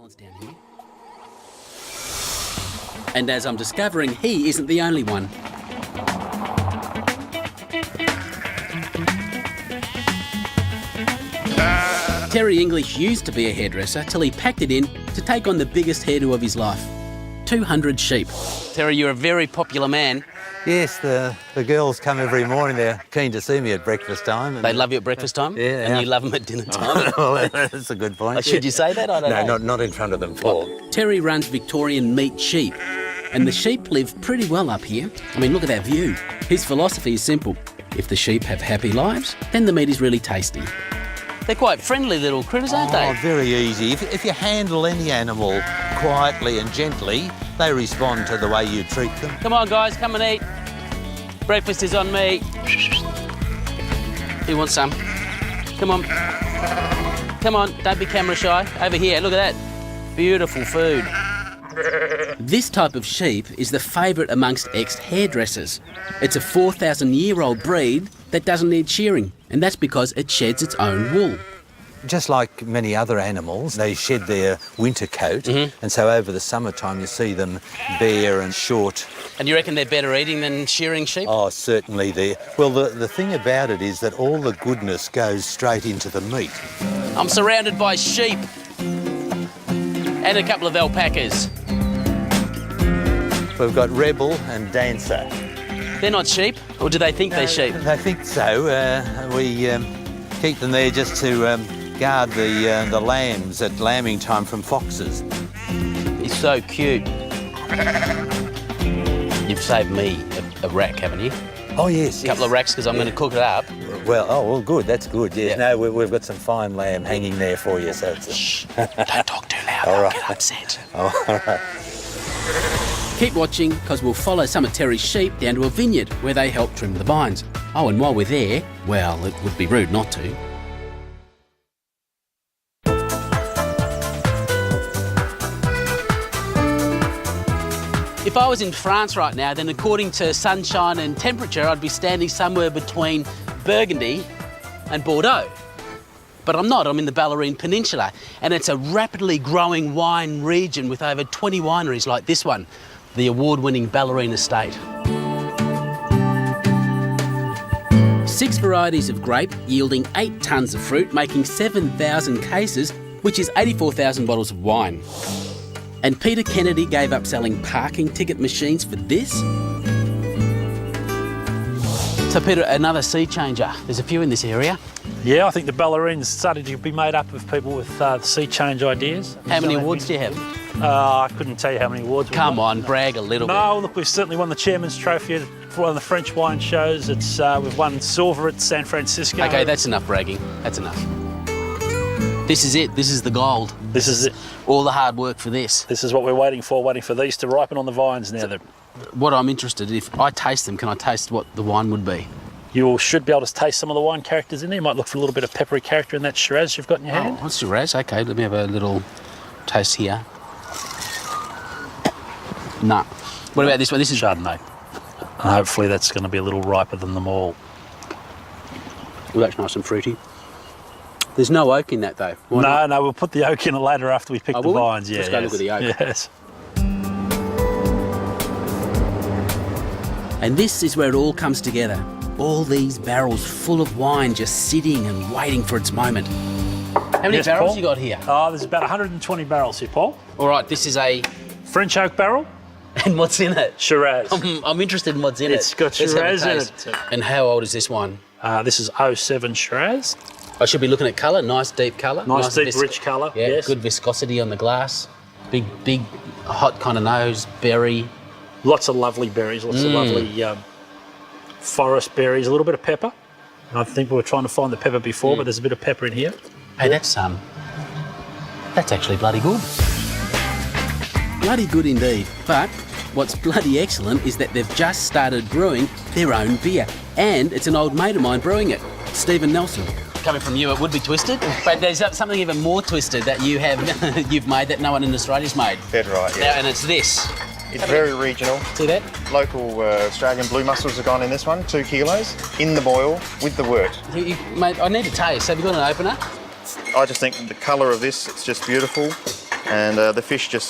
balance down here. And as I'm discovering, he isn't the only one. Terry English used to be a hairdresser till he packed it in to take on the biggest hairdo of his life. 200 sheep. Terry, you're a very popular man. Yes, the girls come every morning. They're keen to see me at breakfast time. And they love you at breakfast time? Yeah. And you love them at dinner time? Well, that's a good point. Should you say that? I don't know. No, not in front of them, Paul. Terry runs Victorian meat sheep, and the sheep live pretty well up here. I mean, look at that view. His philosophy is simple. If the sheep have happy lives, then the meat is really tasty. They're quite friendly little critters, aren't they? Oh, very easy. If you handle any animal quietly and gently, they respond to the way you treat them. Come on, guys, come and eat. Breakfast is on me. Who wants some? Come on. Come on, don't be camera shy. Over here, look at that. Beautiful food. This type of sheep is the favourite amongst ex-hairdressers. It's a 4,000-year-old breed that doesn't need shearing, and that's because it sheds its own wool. Just like many other animals, they shed their winter coat, and so over the summertime you see them bare and short. And you reckon they're better eating than shearing sheep? Oh, certainly. Well, the thing about it is that all the goodness goes straight into the meat. I'm surrounded by sheep and a couple of alpacas. We've got Rebel and Dancer. They're not sheep, or do they think they're sheep? They think so. We keep them there just to guard the lambs at lambing time from foxes. He's so cute. You've saved me a rack, haven't you? Oh, yes. A couple of racks because I'm going to cook it up. Well, good. That's good. Yes. Yeah. No, we've got some fine lamb hanging there for you. So it's Shh! Don't talk too loud. All I'll right. get upset. Oh, all right. Keep watching, because we'll follow some of Terry's sheep down to a vineyard where they help trim the vines. Oh, and while we're there, well, it would be rude not to. If I was in France right now, then according to sunshine and temperature, I'd be standing somewhere between Burgundy and Bordeaux. But I'm not, I'm in the Bellarine Peninsula, and it's a rapidly growing wine region with over 20 wineries like this one, the award-winning Bellarine Estate. 6 varieties of grape yielding 8 tonnes of fruit, making 7,000 cases, which is 84,000 bottles of wine. And Peter Kennedy gave up selling parking ticket machines for this? So Peter, another sea changer. There's a few in this area. Yeah, I think the Bellarine's starting to be made up of people with sea change ideas. How many awards do you have? I couldn't tell you how many awards we've Come won. on, brag a little bit. No, look, we've certainly won the Chairman's Trophy for one of the French wine shows. We've won silver at San Francisco. Okay, that's enough bragging. That's enough. This is it. This is the gold. This is it. All the hard work for this. This is what we're waiting for these to ripen on the vines now. What I'm interested in, if I taste them, can I taste what the wine would be? You should be able to taste some of the wine characters in there. You might look for a little bit of peppery character in that Shiraz you've got in your hand. Oh, what's Shiraz? Okay, let me have a little taste here. No. What about this one? This is Chardonnay. And hopefully that's going to be a little riper than them all. Oh, that's nice and fruity. There's no oak in that though. No, we'll put the oak in it later after we pick the vines. Yeah, let's go look at the oak. Yes. And this is where it all comes together. All these barrels full of wine just sitting and waiting for its moment. How many barrels Paul? you got here? Oh, there's about 120 barrels here, Paul. All right, this is a... French oak barrel. And what's in it? Shiraz. I'm interested in what's in it. It's got Let's have a Shiraz in taste. it. And how old is this wine? This is 07 Shiraz. I should be looking at colour, nice deep colour. Nice deep, rich colour, Yeah, yes. good viscosity on the glass. Big, hot kind of nose, berry. Lots of lovely berries, lots of lovely forest berries, a little bit of pepper. I think we were trying to find the pepper before, but there's a bit of pepper in here. Hey, that's actually bloody good. Bloody good indeed. But what's bloody excellent is that they've just started brewing their own beer. And it's an old mate of mine brewing it, Stephen Nelson. Coming from you, it would be twisted, but there's something even more twisted that you've made that no one in Australia's made. That's right, yeah. And it's this. It's very regional. See that? Local Australian blue mussels have gone in this one, 2 kilos, in the boil with the wort. Mate, I need to taste. Have you got an opener? I just think the colour of this, it's just beautiful. And the fish just,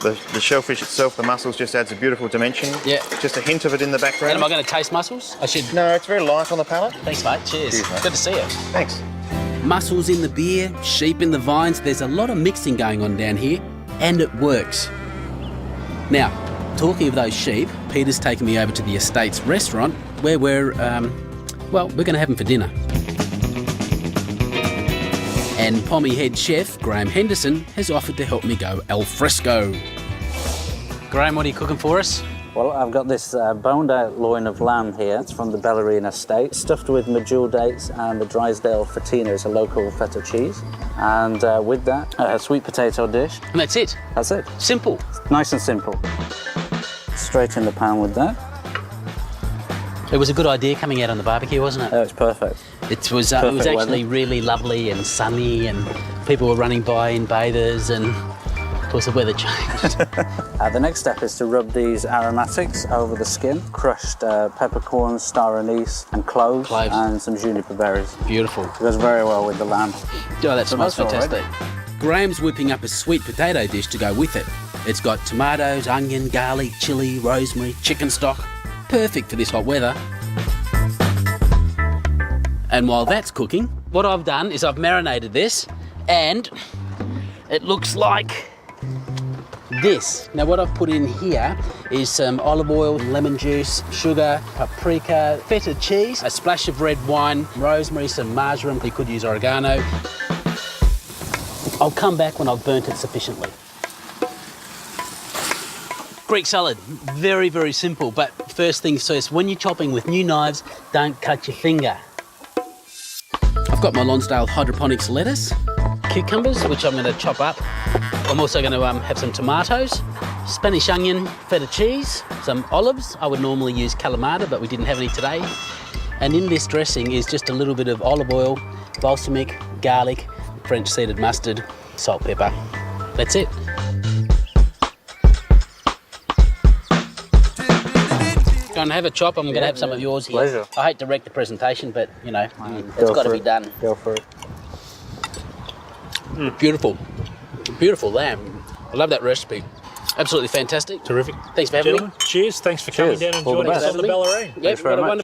the shellfish itself, the mussels just adds a beautiful dimension. Yeah. Just a hint of it in the background. And am I going to taste mussels? I should. No, it's very light on the palate. Thanks, mate. Cheers. Cheers, mate. Good to see you. Thanks. Mussels in the beer, sheep in the vines. There's a lot of mixing going on down here, and it works. Now, talking of those sheep, Peter's taken me over to the estate's restaurant where we're going to have them for dinner. And Pommy head chef Graham Henderson has offered to help me go al fresco. Graham, what are you cooking for us? Well, I've got this boned out loin of lamb here. It's from the Bellarine estate, stuffed with medjool dates and the Drysdale Fatina. It's a local feta cheese. And with that, a sweet potato dish. And that's it. That's it. Simple. Nice and simple. Straight in the pan with that. It was a good idea coming out on the barbecue, wasn't it? Oh, it's perfect. It was Perfect actually weather. really lovely and sunny, and people were running by in bathers, and of course the weather changed. The next step is to rub these aromatics over the skin. Crushed peppercorns, star anise, and cloves, Cloves. and some juniper berries. Beautiful. It goes very well with the lamb. Oh, that smells that's all right. fantastic. Graham's whipping up a sweet potato dish to go with it. It's got tomatoes, onion, garlic, chilli, rosemary, chicken stock. Perfect for this hot weather. And while that's cooking, what I've done is I've marinated this, and it looks like this. Now what I've put in here is some olive oil, lemon juice, sugar, paprika, feta cheese, a splash of red wine, rosemary, some marjoram. You could use oregano. I'll come back when I've burnt it sufficiently. Greek salad, very, very simple, but first things first, when you're chopping with new knives, don't cut your finger. I've got my Lonsdale hydroponics lettuce, cucumbers, which I'm going to chop up. I'm also going to have some tomatoes, Spanish onion, feta cheese, some olives. I would normally use Kalamata, but we didn't have any today. And in this dressing is just a little bit of olive oil, balsamic, garlic, French seeded mustard, salt, pepper. That's it. Go and have a chop. I'm going to have some of yours here. Pleasure. I hate to wreck the presentation, but you know, it's got to be done. Go for it. Beautiful, beautiful lamb. I love that recipe. Absolutely fantastic. Terrific. Thanks for having me. Gentlemen, cheers. Thanks for coming Cheers. down and All the joining us best. on the Bellarine. Yep, very what a much. wonderful